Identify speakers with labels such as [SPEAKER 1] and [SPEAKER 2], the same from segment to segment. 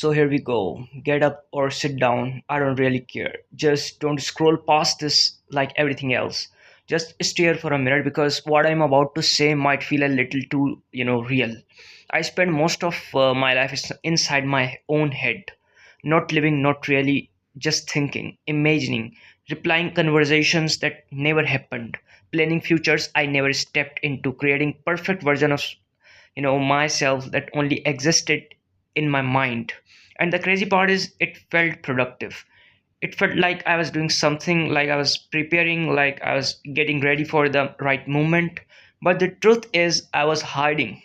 [SPEAKER 1] So here we go. Get up or sit down. I don't really care. Just don't scroll past this like everything else. Just stare for a minute because what I'm about to say might feel a little too, real. I spend most of my life inside my own head, not living, not really, just thinking, imagining, replying conversations that never happened, planning futures I never stepped into, creating perfect version of myself that only existed in my mind. And the crazy part is it felt productive. It felt like I was doing something, like I was preparing, like I was getting ready for the right moment. But the truth is I was hiding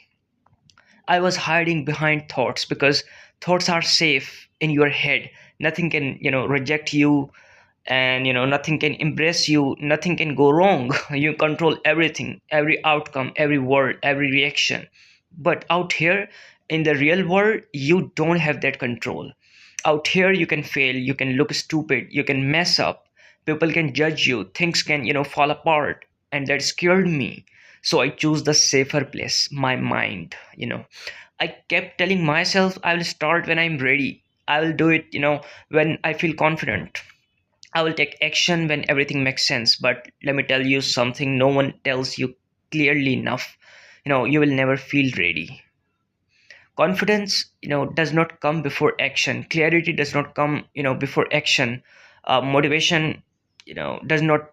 [SPEAKER 1] behind thoughts because thoughts are safe in your head. Nothing can reject you, and nothing can impress you, nothing can go wrong. You control everything, every outcome, every word, every reaction. But out here in the real world, you don't have that control. Out here you can fail, you can look stupid, you can mess up, people can judge you, things can fall apart. And that scared me, so I choose the safer place, my mind. I kept telling myself I will start when I'm ready, I will do it when I feel confident, I will take action when everything makes sense. But let me tell you something no one tells you clearly enough. You will never feel ready. Confidence, does not come before action. Clarity does not come, before action. Motivation, does not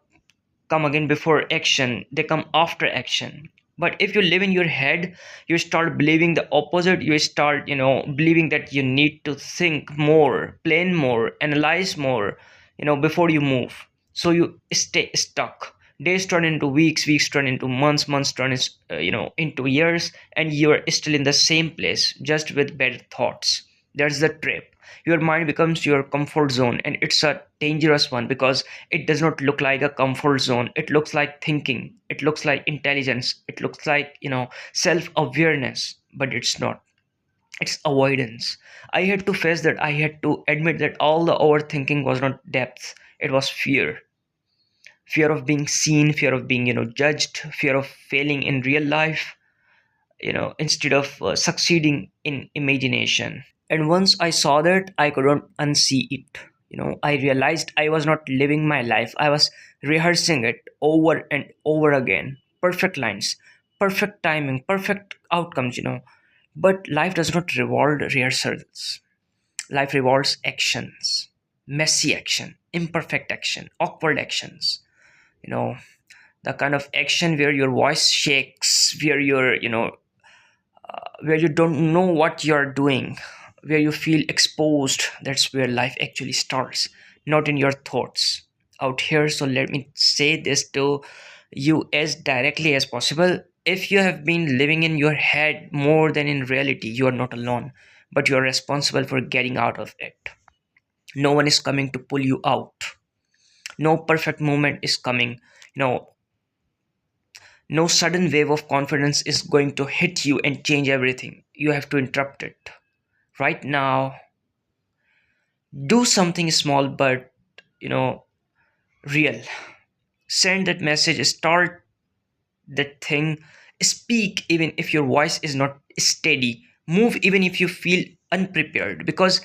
[SPEAKER 1] come again before action. They come after action. But if you live in your head, you start believing the opposite. You start believing that you need to think more, plan more, analyze more, before you move. So you stay stuck. Days turn into weeks, weeks turn into months, months turn into years, and you're still in the same place, just with better thoughts. That's the trip. Your mind becomes your comfort zone, and it's a dangerous one because it does not look like a comfort zone. It looks like thinking, it looks like intelligence, it looks like self-awareness, but it's not. It's avoidance. I had to face that. I had to admit that all the overthinking was not depth, it was fear. Fear of being seen, fear of being judged, fear of failing in real life, instead of succeeding in imagination. And once I saw that, I couldn't unsee it. I realized I was not living my life, I was rehearsing it over and over again. Perfect lines, perfect timing, perfect outcomes. But life does not reward rehearsals. Life rewards actions, messy action, imperfect action, awkward actions. you know the kind of action where your voice shakes, where you don't know what you're doing, where you feel exposed. That's where life actually starts, not in your thoughts out here. So let me say this to you as directly as possible. If you have been living in your head more than in reality, you are not alone, but you are responsible for getting out of it. No one is coming to pull you out. No perfect moment is coming. No, no sudden wave of confidence is going to hit you and change everything. You have to interrupt it right now. Do something small but you know real. Send that message, start that thing, speak even if your voice is not steady, move even if you feel unprepared, because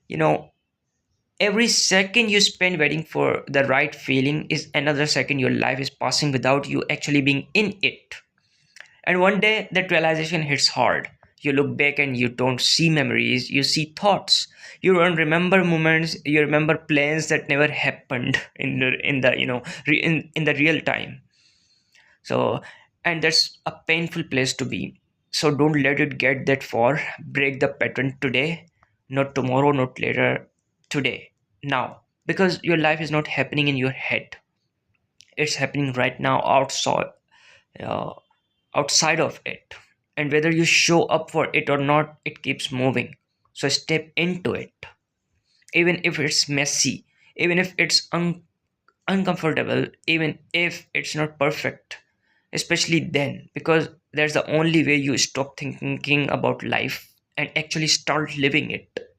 [SPEAKER 1] you know every second you spend waiting for the right feeling is another second your life is passing without you actually being in it. And one day that realization hits hard. You look back and you don't see memories, you see thoughts. You don't remember moments, you remember plans that never happened in the in the real time. So, and that's a painful place to be. So don't let it get that far. Break the pattern today, not tomorrow, not later, today, now. Because your life is not happening in your head. It's happening right now uh, outside of it. And whether you show up for it or not, it keeps moving. So step into it. Even if it's messy, even if it's uncomfortable, even if it's not perfect, especially then, because that's the only way you stop thinking about life and actually start living it.